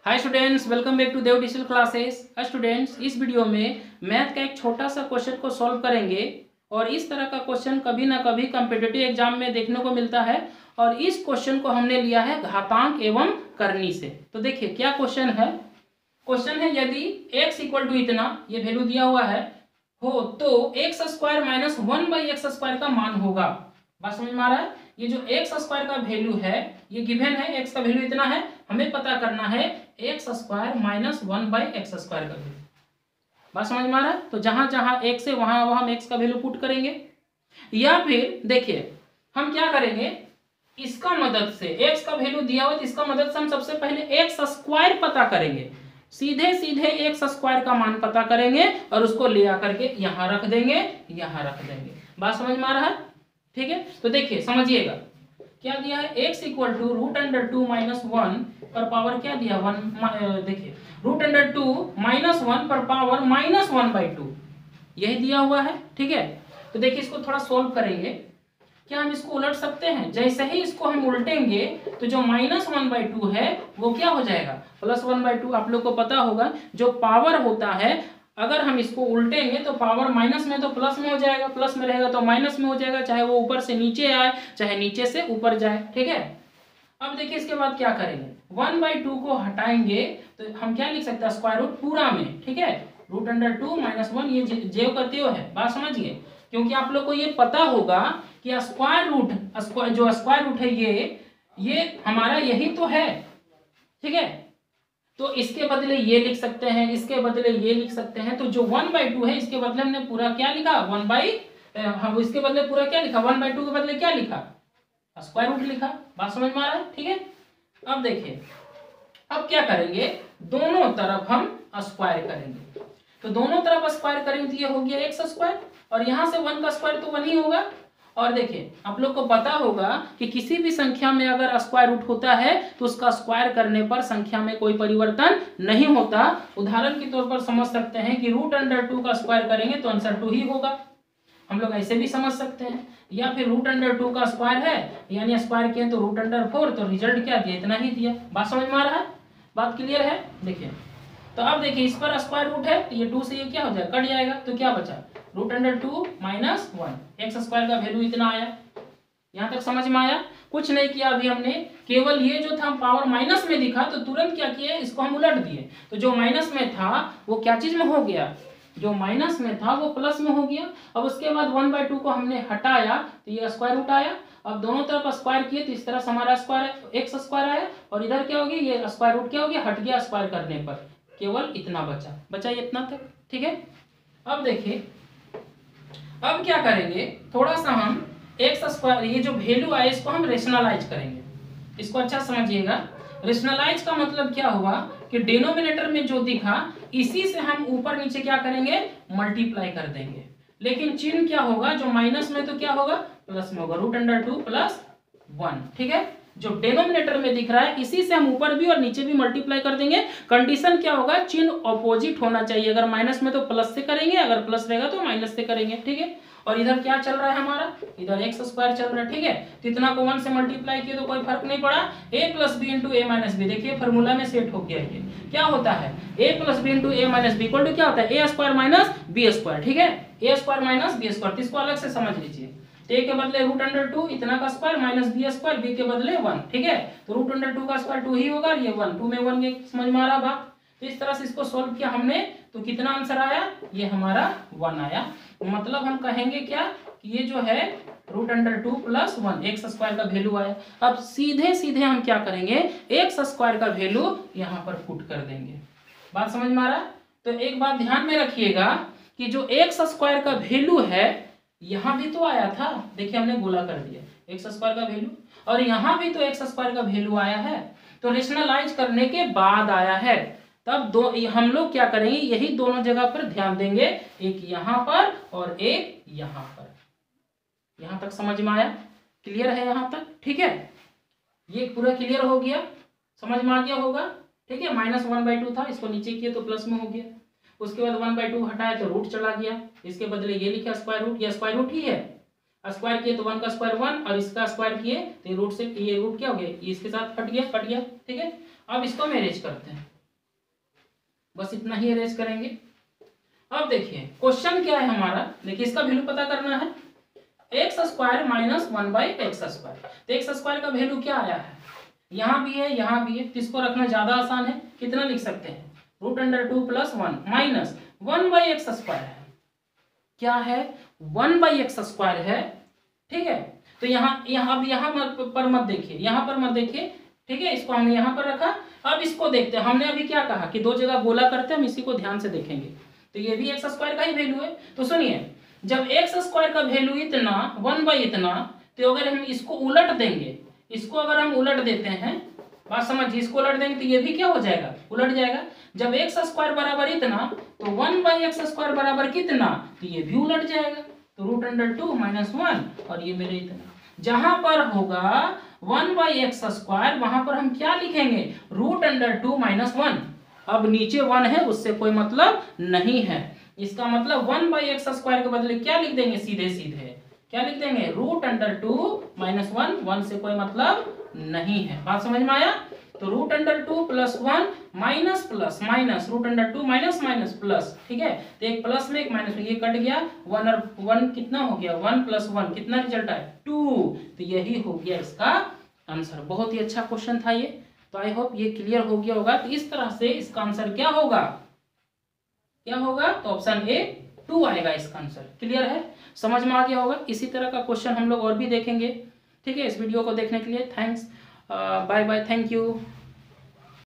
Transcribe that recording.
Hi students, welcome back to Dev digital classes. Students, इस video में math का एक छोटा सा क्वेश्चन को सॉल्व करेंगे और इस तरह का क्वेश्चन कभी ना कभी कॉम्पिटिटिव एग्जाम में देखने को मिलता है और इस क्वेश्चन को हमने लिया है घातांक एवं करनी से। तो देखिए क्या क्वेश्चन है। क्वेश्चन है यदि x इक्वल टू इतना, ये वैल्यू दिया हुआ है हो तो एक्स स्क्वायर माइनस 1/x² का मान होगा। बात समझ में आ रहा है। ये जो एक्स स्क्वायर का वैल्यू है ये गिवन है, एक्स का वैल्यू इतना है, हमें पता करना है एक्स स्क्वायर माइनस 1/x² का वैल्यू। बात समझ में आ रहा है। तो जहां जहां एक्स है वहां वहां हम एक्स का वैल्यू पुट करेंगे, या फिर देखिए हम क्या करेंगे, इसका मदद से एक्स का वैल्यू दिया हुआ तो इसका मदद से हम सबसे पहले एक्स स्क्वायर पता करेंगे, सीधे सीधे एक्स स्क्वायर का मान पता करेंगे और उसको ले आकर के यहां रख देंगे, यहां रख देंगे। बात समझ में आ रहा है, ठीक है। तो देखिए समझिएगा क्या दिया है, x इक्वल टू √2 माइनस 1 पर पावर क्या दिया 1, देखिए √2 माइनस 1 पर पावर माइनस 1/2 यही दिया हुआ है, ठीक है। तो देखिए इसको थोड़ा सोल्व करेंगे। क्या हम इसको उलट सकते हैं? जैसे ही इसको हम उल्टेंगे तो जो माइनस 1/2 है वो क्या हो जाएगा प्लस 1/2। आप लोग को पता होगा जो पावर होता है अगर हम इसको उल्टेंगे तो पावर माइनस में तो प्लस में हो जाएगा, प्लस में रहेगा तो माइनस में हो जाएगा, चाहे वो ऊपर से नीचे आए चाहे नीचे से ऊपर जाए, ठीक है। अब देखिए इसके बाद क्या करेंगे, 1/2 को हटाएंगे तो हम क्या लिख सकते हैं स्क्वायर रूट पूरा में, ठीक है। √2 माइनस 1 ये जेव करते हो है, बात समझिए। क्योंकि आप लोग को ये पता होगा कि स्क्वायर रूट जो स्क्वायर रूट है ये हमारा यही तो है, ठीक है। तो इसके बदले ये लिख सकते हैं, इसके बदले ये लिख सकते हैं। तो जो 1/2 है इसके बदले हमने पूरा क्या लिखा हम इसके बदले पूरा क्या लिखा 1/2 के बदले क्या लिखा स्क्वायर रूट लिखा। बात समझ में आ रहा है, ठीक है। अब देखिए अब क्या करेंगे, दोनों तरफ हम स्क्वायर करेंगे। तो दोनों तरफ स्क्वायर करेंगे तो ये हो गया एक्स स्क्वायर और यहां से 1 का स्क्वायर तो 1 ही होगा। और देखिए आप लोग को पता होगा कि किसी भी संख्या में अगर स्क्वायर रूट होता है तो उसका स्क्वायर करने पर संख्या में कोई परिवर्तन नहीं होता। उदाहरण के तौर पर समझ सकते हैं कि √2 का स्क्वायर करेंगे तो आंसर 2 ही होगा, हम लोग ऐसे भी समझ सकते हैं। या फिर √2 का स्क्वायर है यानी स्क्वायर किए तो √4 तो रिजल्ट क्या दिया, इतना ही दिया। बात समझ में आ रहा है, बात क्लियर है। देखिए तो अब देखिए इस पर स्क्वायर रूट है तो ये 2 से ये क्या हो जाएगा कट जाएगा, तो क्या बचा √2 माइनस 1, एक्स स्क्वायर का वैल्यू इतना आया। यहां तक समझ में आया। कुछ नहीं किया अभी हमने, केवल ये जो था पावर माइनस में दिखा तो तुरंत क्या किए इसको हम उलट दिए। तो जो माइनस में था वो क्या चीज में हो गया, जो माइनस में था वो प्लस में हो गया। अब उसके बाद 1/2 को हमने हटाया तो ये स्क्वायर रूट आया। अब दोनों तरफ स्क्वायर किए तो इस तरह से हमारा स्क्वायर एक्स स्क्वायर आया और इधर क्या हो गया ये स्क्वायर रूट क्या हो गया हट गया, स्क्वायर करने पर केवल इतना बचा ये इतना तक, ठीक है। अब देखिए अब क्या करेंगे, थोड़ा सा हम एक्स स्क्वायर ये जो वैल्यू आए इसको हम रेशनलाइज करेंगे। इसको अच्छा समझिएगा। रेशनलाइज का मतलब क्या हुआ कि डिनोमिनेटर में जो दिखा इसी से हम ऊपर नीचे क्या करेंगे मल्टीप्लाई कर देंगे। लेकिन चिन्ह क्या होगा, जो माइनस में तो क्या होगा प्लस में होगा, √2 प्लस 1, ठीक है। जो डिनोमिनेटर में दिख रहा है इसी से हम ऊपर भी और नीचे भी मल्टीप्लाई कर देंगे। कंडीशन क्या होगा, चिन्ह ऑपोजिट होना चाहिए। अगर माइनस में तो प्लस से करेंगे, अगर प्लस रहेगा तो माइनस से करेंगे, ठीक है। और इधर क्या चल रहा है हमारा, इधर एक्स स्क्वायर चल रहा है, ठीक है। तो इतना को 1 से मल्टीप्लाई किए तो कोई फर्क नहीं पड़ा। a + b × a - b, देखिए फॉर्मूला में सेट हो गया। ये क्या होता है a + b × a - b equal to क्या होता है a² माइनस b², ठीक है। a² - b², इसको अलग से समझ लीजिए। a के बदले √2 इतना का स्क्वायर माइनस b², b के बदले 1, ठीक है। तो √2 का स्क्वायर 2 ही होगा, ये 1, 2 में 1 ये समझ में आ रहा बात। तो इस तरह से इसको सॉल्व किया हमने तो कितना आंसर आया, ये हमारा 1 आया। मतलब हम कहेंगे क्या कि ये जो है √2 प्लस 1 एक्स स्क्वायर का वैल्यू आया। अब सीधे सीधे हम क्या करेंगे एक्स स्क्वायर का वैल्यू यहाँ पर पुट कर देंगे। बात समझ में आ रहा है। तो एक बात ध्यान में रखिएगा कि जो एक्स स्क्वायर का वैल्यू है यहां भी तो आया था, देखिए हमने गोला कर दिया एक्स स्क्वायर का वैल्यू, और यहां भी तो एक्स स्क्वायर का वैल्यू आया है। तो रेशनलाइज करने के बाद आया है, तब दो हम लोग क्या करेंगे यही दोनों जगह पर ध्यान देंगे, एक यहां पर और एक यहां पर। यहां तक समझ में आया, क्लियर है यहां तक, ठीक है। ये पूरा क्लियर हो गया, समझ में आ गया होगा, ठीक है। -1/2 था, इसको नीचे किए तो प्लस में हो गया। उसके बाद 1/2 हटाया तो रूट चला गया, इसके बदले ये लिखा स्क्वायर रूट, ये स्क्वायर रूट ही है। स्क्वायर किए तो 1 का स्क्वायर 1 और इसका स्क्वायर किए तो ये रूट से ये रूट क्या हो गया, ये इसके साथ कट गया, ठीक है। अब इसको मैनेज करते हैं। बस इतना ही अरेंज करेंगे। अब देखिए क्वेश्चन क्या है हमारा, देखिए इसका वैल्यू पता करना है, x square minus 1/x square. तो एक्स स्क्वायर का वैल्यू क्या आया है, यहाँ भी है यहाँ भी है, तो इसको रखना ज्यादा आसान है। कितना लिख सकते हैं, √2 + 1 माइनस 1/x स्क्वायर है, क्या है 1/x स्क्वायर है, ठीक है। तो अब यहाँ पर मत देखिए, यहाँ पर मत देखिए, ठीक है, इसको हमने यहाँ पर रखा। अब इसको देखते हैं, हमने अभी क्या कहा कि दो जगह गोला करते हैं, हम इसी को ध्यान से देखेंगे। तो ये भी एक्स स्क्वायर का ही वैल्यू है। तो सुनिए, जब एक्स स्क्वायर का वैल्यू इतना 1/इतना, तो अगर हम इसको उलट देंगे, इसको अगर हम उलट देते हैं, बात समझिए, इसको उलट देंगे तो ये भी क्या हो जाएगा, उलट जाएगा। जब एक्स स्क्वायर बराबर इतना, तो 1/x स्क्वायर बराबर कितना, तो ये भी उलट जाएगा। तो √2 - 1 और ये मेरे इतना। जहां पर होगा 1/x स्क्वायर, वहां पर हम क्या लिखेंगे, √2 - 1। अब नीचे 1 है, उससे कोई मतलब नहीं है। इसका मतलब 1/x स्क्वायर के बदले क्या लिख देंगे, सीधे सीधे क्या लिख देंगे, √2 - 1। 1 से कोई मतलब नहीं है। बात समझ में आया। तो √2 + 1 minus plus minus, √2 minus minus plus, ठीक है। तो एक प्लस में एक माइनस में, ये कट गया, 1 और 1 कितना हो गया, 1 + 1 कितना रिजल्ट आया, 2। तो यही हो गया इसका आंसर। बहुत ही अच्छा क्वेश्चन था ये। तो आई होप ये क्लियर हो गया होगा। तो इस तरह से इसका आंसर क्या होगा, क्या होगा, तो ऑप्शन ए 2 आएगा इसका आंसर। क्लियर है, समझ में आ गया होगा। इसी तरह का क्वेश्चन हम लोग और भी देखेंगे, ठीक है। इस वीडियो को देखने के लिए thanks, bye bye, thank you.